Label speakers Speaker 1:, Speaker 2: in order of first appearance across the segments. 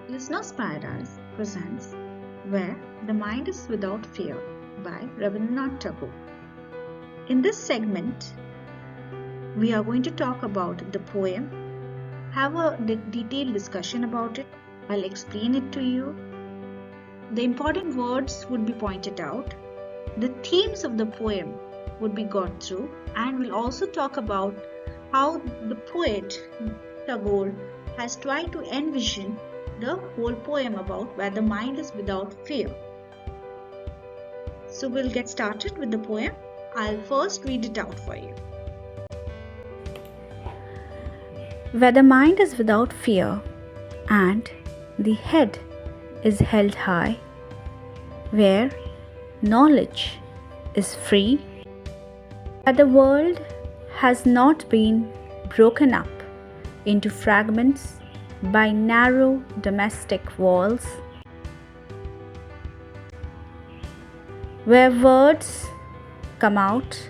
Speaker 1: Listeners Paradise presents Where the Mind is Without Fear by Rabindranath Tagore. In this segment, we are going to talk about the poem, have a detailed discussion about it. I'll explain it to you. The important words would be pointed out, the themes of the poem would be gone through, and we'll also talk about how the poet Tagore has tried to envision the whole poem about where the mind is without fear. So we'll get started with the poem. I'll first read it out for you.
Speaker 2: Where the mind is without fear and the head is held high, where knowledge is free, where the world has not been broken up into fragments by narrow domestic walls, where words come out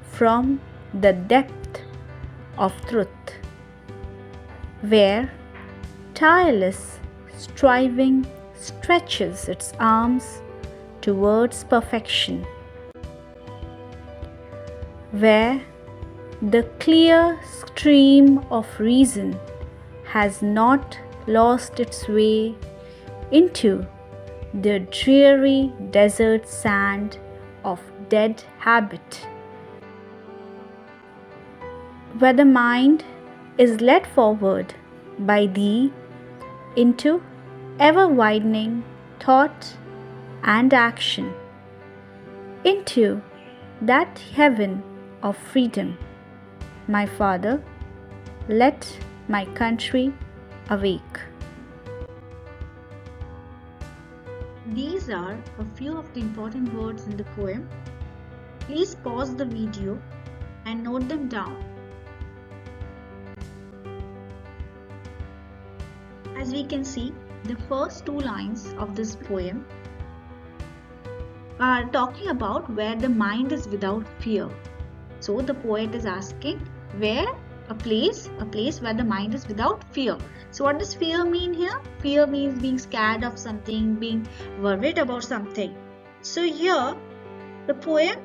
Speaker 2: from the depth of truth, where tireless striving stretches its arms towards perfection, where the clear stream of reason has not lost its way into the dreary desert sand of dead habit, where the mind is led forward by thee into ever-widening thought and action, into that heaven of freedom. My Father, let my country awake.
Speaker 1: These are a few of the important words in the poem. Please pause the video and note them down. As we can see, the first two lines of this poem are talking about where the mind is without fear. So the poet is asking where a place where the mind is without fear. So what does fear mean here? Fear means being scared of something, being worried about something. So here the poem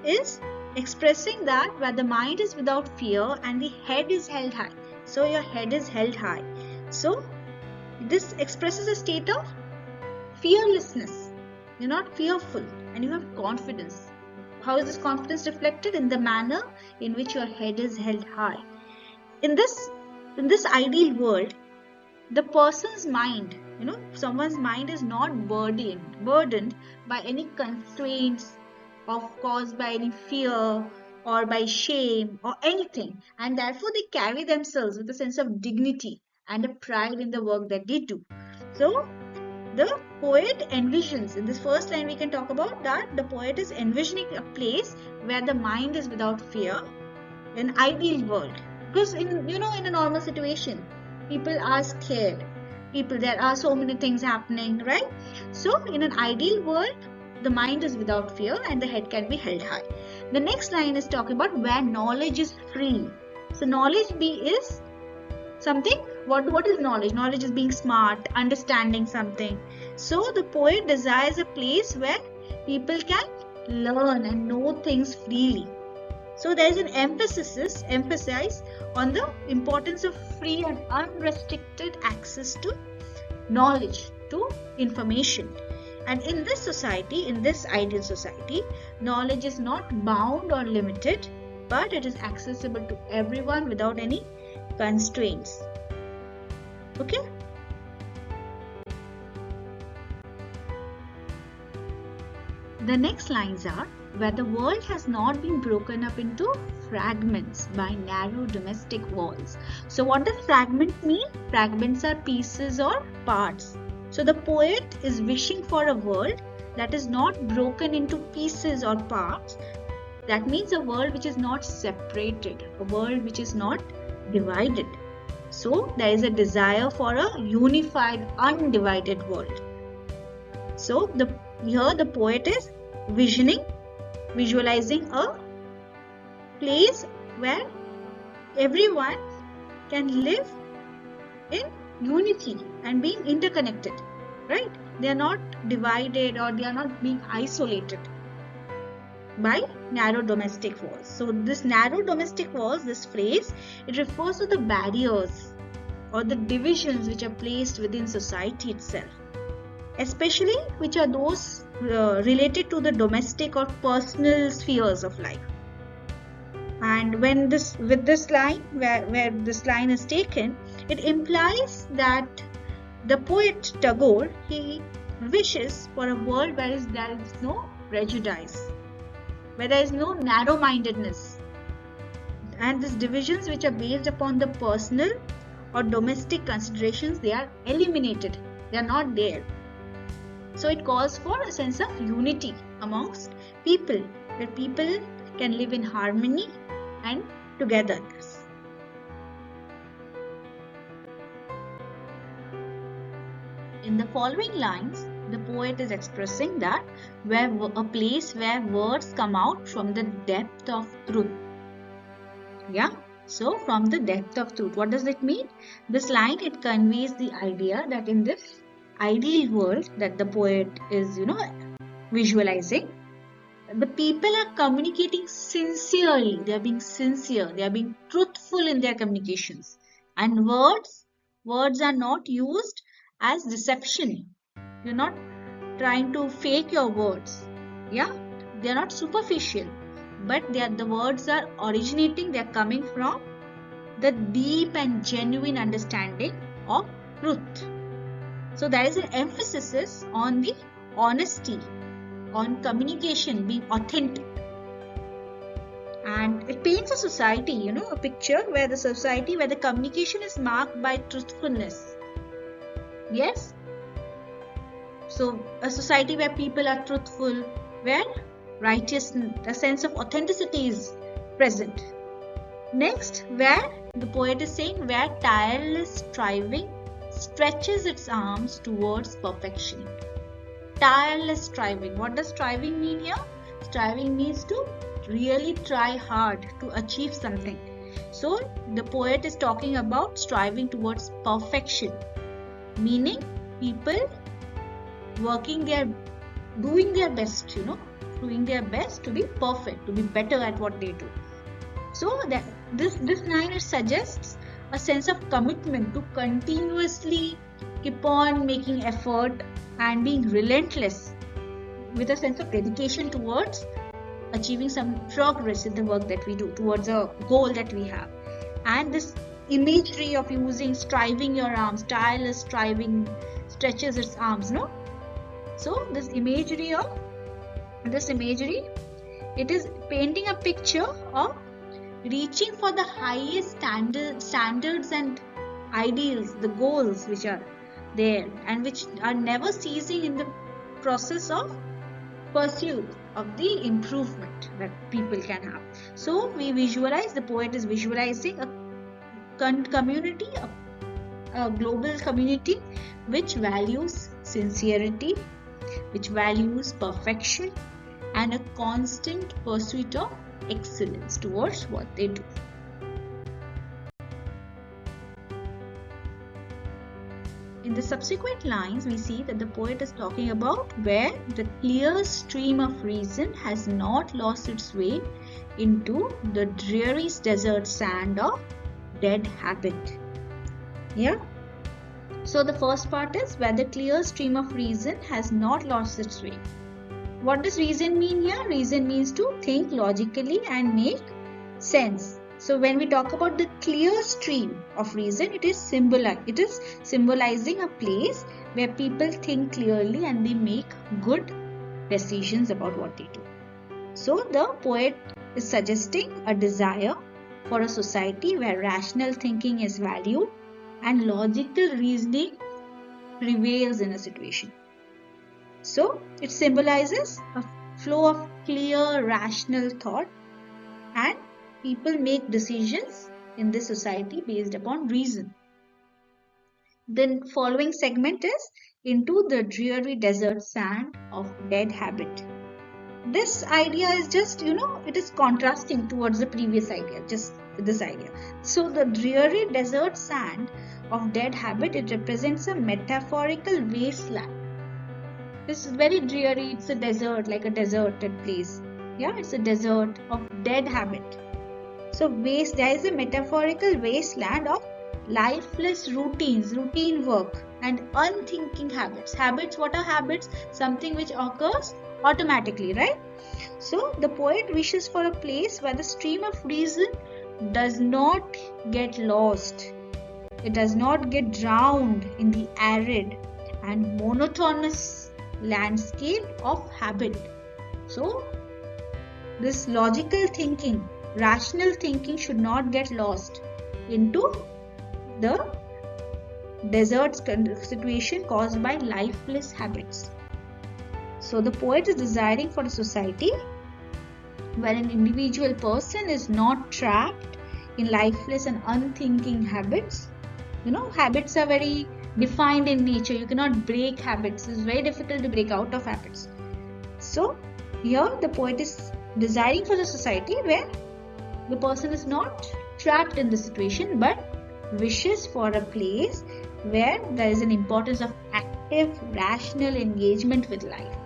Speaker 1: is expressing that where the mind is without fear and the head is held high. So your head is held high. So this expresses a state of fearlessness. You're not fearful and you have confidence. How is this confidence reflected? In the manner in which your head is held high. In this ideal world, the person's mind, someone's mind is not burdened by any constraints caused by any fear or by shame or anything, and therefore they carry themselves with a sense of dignity and a pride in the work that they do. So the poet envisions, in this first line we can talk about that the poet is envisioning a place where the mind is without fear, an ideal world. Because in a normal situation, people are scared. There are so many things happening, right? So in an ideal world, the mind is without fear and the head can be held high. The next line is talking about where knowledge is free. So knowledge is something. What is knowledge? Knowledge is being smart, understanding something. So the poet desires a place where people can learn and know things freely. So there is an emphasis on the importance of free and unrestricted access to knowledge, to information. And in this society, in this ideal society, knowledge is not bound or limited, but it is accessible to everyone without any constraints. Okay? The next lines are where the world has not been broken up into fragments by narrow domestic walls. So what does fragment mean? Fragments are pieces or parts. So the poet is wishing for a world that is not broken into pieces or parts. That means a world which is not separated, a world which is not divided. So there is a desire for a unified, undivided world. So here the poet is visualizing a place where everyone can live in unity and being interconnected, right? They are not divided or they are not being isolated by narrow domestic walls. So this narrow domestic walls, this phrase, it refers to the barriers or the divisions which are placed within society itself, especially which are those related to the domestic or personal spheres of life. And when with this line, where this line is taken, it implies that the poet Tagore, he wishes for a world where there is no prejudice, where there is no narrow-mindedness, and these divisions which are based upon the personal or domestic considerations, they are eliminated. They are not there. So it calls for a sense of unity amongst people, where people can live in harmony and togetherness. In the following lines, the poet is expressing that where a place where words come out from the depth of truth. Yeah, so from the depth of truth. What does it mean? This line, it conveys the idea that in this ideal world that the poet is, visualizing, the people are communicating sincerely. They are being sincere. They are being truthful in their communications. And words are not used as deception. You're not trying to fake your words. Yeah, they are not superficial, but the words are originating. They are coming from the deep and genuine understanding of truth. So there is an emphasis on the honesty, on communication being authentic. And it paints a society, a picture where the communication is marked by truthfulness. Yes? So a society where people are truthful, where righteousness, a sense of authenticity is present. Next, where the poet is saying where tireless striving stretches its arms towards perfection. Tireless striving. What does striving mean here? Striving means to really try hard to achieve something. So the poet is talking about striving towards perfection, meaning people doing their best, doing their best to be perfect, to be better at what they do. So that this line, it suggests a sense of commitment to continuously keep on making effort and being relentless with a sense of dedication towards achieving some progress in the work that we do, towards a goal that we have. And this imagery of using striving your arms, tireless striving stretches its arms, no? So this imagery, it is painting a picture of reaching for the highest standards and ideals, the goals which are there and which are never ceasing in the process of pursuit of the improvement that people can have. So the poet is visualizing a community, a global community which values sincerity, which values perfection and a constant pursuit of excellence towards what they do. In the subsequent lines, we see that the poet is talking about where the clear stream of reason has not lost its way into the dreary desert sand of dead habit. Yeah. So the first part is where the clear stream of reason has not lost its way. What does reason mean here? Reason means to think logically and make sense. So when we talk about the clear stream of reason, it is symbolizing a place where people think clearly and they make good decisions about what they do. So the poet is suggesting a desire for a society where rational thinking is valued and logical reasoning prevails in a situation. So it symbolizes a flow of clear, rational thought, and people make decisions in this society based upon reason. The following segment is into the dreary desert sand of dead habit. This idea is just, it is contrasting towards the previous idea. Just this idea. So the dreary desert sand of dead habit, it represents a metaphorical wasteland. This is very dreary. It's a desert, like a deserted place. Yeah, it's a desert of dead habit. So there is a metaphorical wasteland of lifeless routines, routine work, and unthinking habits. Habits, what are habits? Something which occurs automatically, right? So the poet wishes for a place where the stream of reason does not get lost. It does not get drowned in the arid and monotonous landscape of habit. So this logical thinking, rational thinking should not get lost into the desert situation caused by lifeless habits. So the poet is desiring for a society where an individual person is not trapped in lifeless and unthinking habits. Habits are very defined in nature. You cannot break habits. It's very difficult to break out of habits. So here the poet is desiring for a society where the person is not trapped in the situation but wishes for a place where there is an importance of active, rational engagement with life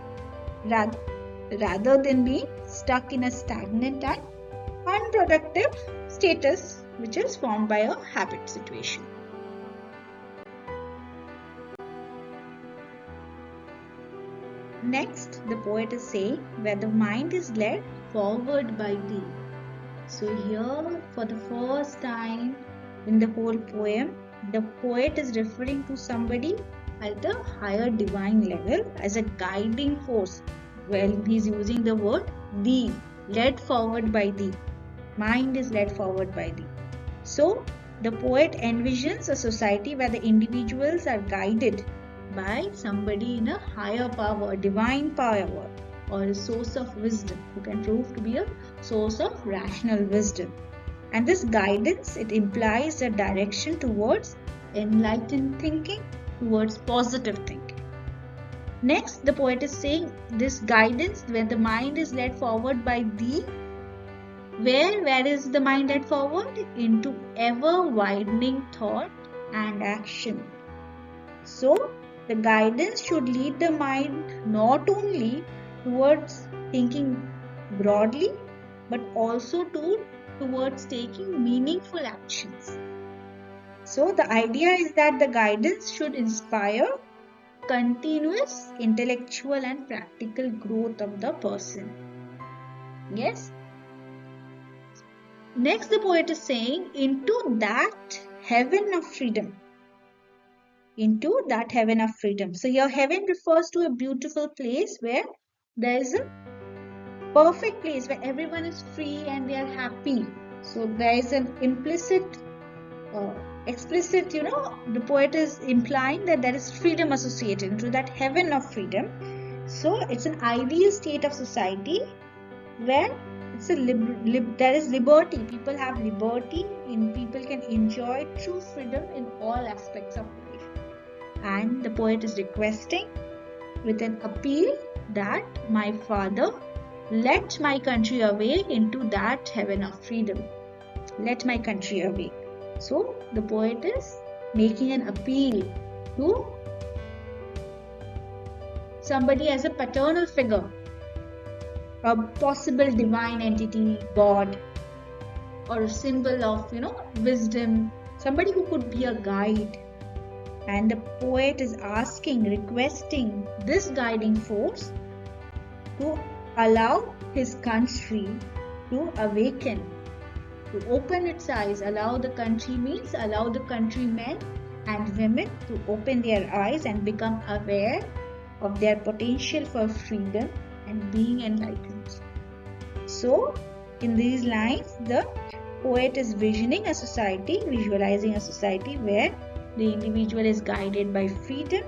Speaker 1: rather than being stuck in a stagnant and unproductive status which is formed by a habit situation. Next, the poet is saying, where the mind is led forward by thee. So here, for the first time in the whole poem, the poet is referring to somebody at a higher divine level as a guiding force. Well, he's using the word thee, led forward by thee. Mind is led forward by thee. So, the poet envisions a society where the individuals are guided by somebody in a higher power, divine power, or a source of wisdom who can prove to be a source of rational wisdom. And this guidance, it implies a direction towards enlightened thinking, towards positive thinking. Next, the poet is saying this guidance, when the mind is led forward by thee, where is the mind led forward? Into ever widening thought and action. So, the guidance should lead the mind not only towards thinking broadly, but also towards taking meaningful actions. So the idea is that the guidance should inspire continuous intellectual and practical growth of the person. Yes. Next, the poet is saying, into that heaven of freedom. Into that heaven of freedom. So here heaven refers to a beautiful place where there is a perfect place where everyone is free and they are happy. So there is an explicit, the poet is implying that there is freedom associated into that heaven of freedom. So it's an ideal state of society where there is liberty. People have liberty, and people can enjoy true freedom in all aspects of life. And the poet is requesting with an appeal that my father, let my country away into that heaven of freedom. Let my country away. So the poet is making an appeal to somebody as a paternal figure, a possible divine entity, God, or a symbol of, wisdom, somebody who could be a guide. And the poet is asking, requesting this guiding force to allow his country to awaken, to open its eyes. Allow the country means allow the countrymen and women to open their eyes and become aware of their potential for freedom and being enlightened. So, in these lines, the poet is visualizing a society where the individual is guided by freedom,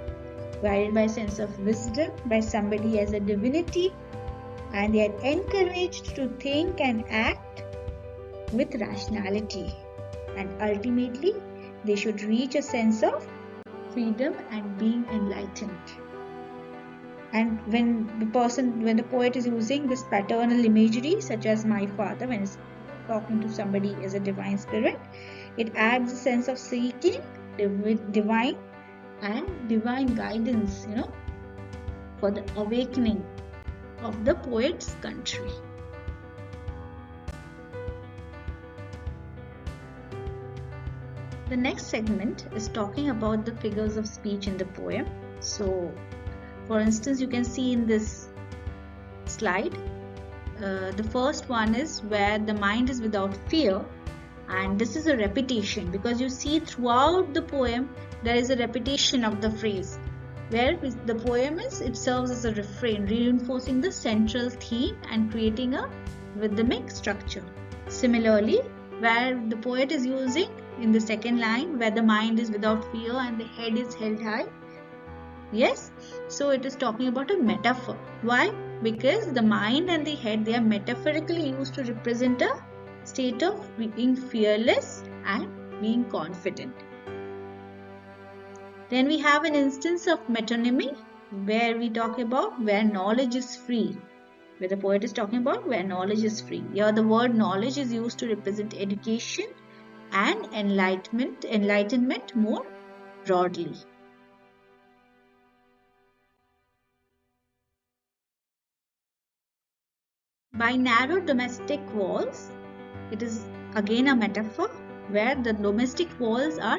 Speaker 1: guided by sense of wisdom, by somebody as a divinity, and they are encouraged to think and act with rationality. And ultimately, they should reach a sense of freedom and being enlightened. And when the poet is using this paternal imagery, such as my father, when talking to somebody as a divine spirit. It adds a sense of seeking divine guidance, for the awakening of the poet's country. The next segment is talking about the figures of speech in the poem. So, for instance, you can see in this slide, the first one is where the mind is without fear, and this is a repetition because you see throughout the poem there is a repetition of the phrase. Where the poem it serves as a refrain, reinforcing the central theme and creating a rhythmic structure. Similarly, where the poet is using in the second line, where the mind is without fear and the head is held high. Yes, so it is talking about a metaphor. Why? Because the mind and the head, they are metaphorically used to represent a state of being fearless and being confident. Then we have an instance of metonymy where we talk about where knowledge is free, where the poet is talking about where knowledge is free. Here the word knowledge is used to represent education and enlightenment more broadly. By narrow domestic walls, it is again a metaphor where the domestic walls are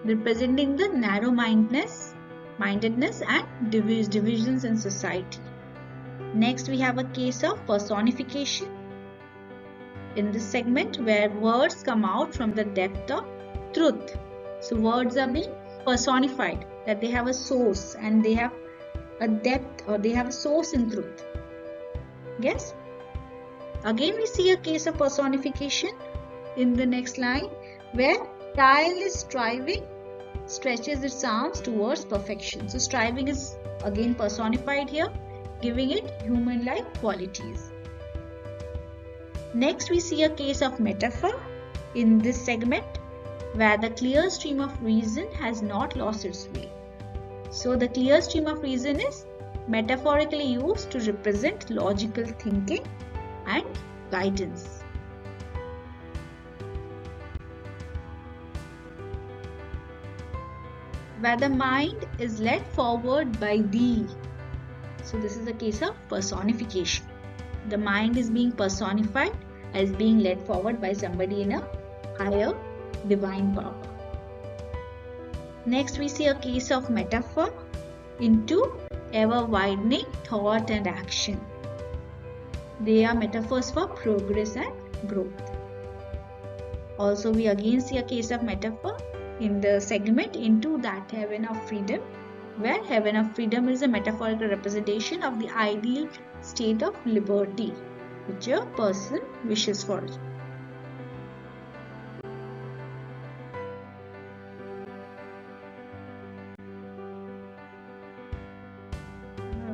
Speaker 1: representing the narrow-mindedness and divisions in society. Next, we have a case of personification in this segment where words come out from the depth of truth. So words are being personified, that they have a source and they have a depth, or they have a source in truth. Yes? Again, we see a case of personification in the next line where tireless striving stretches its arms towards perfection. So striving is again personified here, giving it human-like qualities. Next, we see a case of metaphor in this segment where the clear stream of reason has not lost its way. So the clear stream of reason is metaphorically used to represent logical thinking and guidance. Where the mind is led forward by thee. So this is a case of personification. The mind is being personified as being led forward by somebody in a higher divine power. Next, we see a case of metaphor into ever-widening thought and action. They are metaphors for progress and growth. Also, we again see a case of metaphor in the segment into that heaven of freedom, where heaven of freedom is a metaphorical representation of the ideal state of liberty which a person wishes for.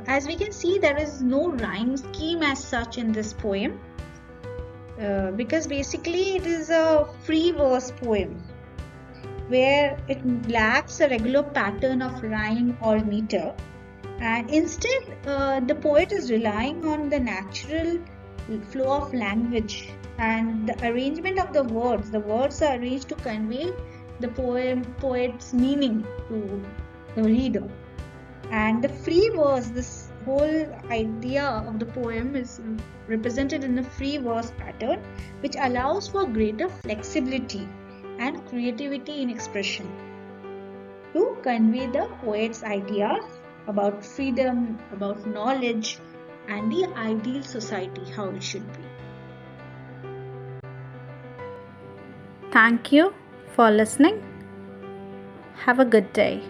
Speaker 1: As we can see, there is no rhyme scheme as such in this poem because basically it is a free verse poem where it lacks a regular pattern of rhyme or meter, and instead the poet is relying on the natural flow of language and the arrangement of the words. The words are arranged to convey the poet's meaning to the reader. And the free verse, this whole idea of the poem is represented in a free verse pattern, which allows for greater flexibility and creativity in expression to convey the poet's ideas about freedom, about knowledge, and the ideal society, how it should be.
Speaker 2: Thank you for listening. Have a good day.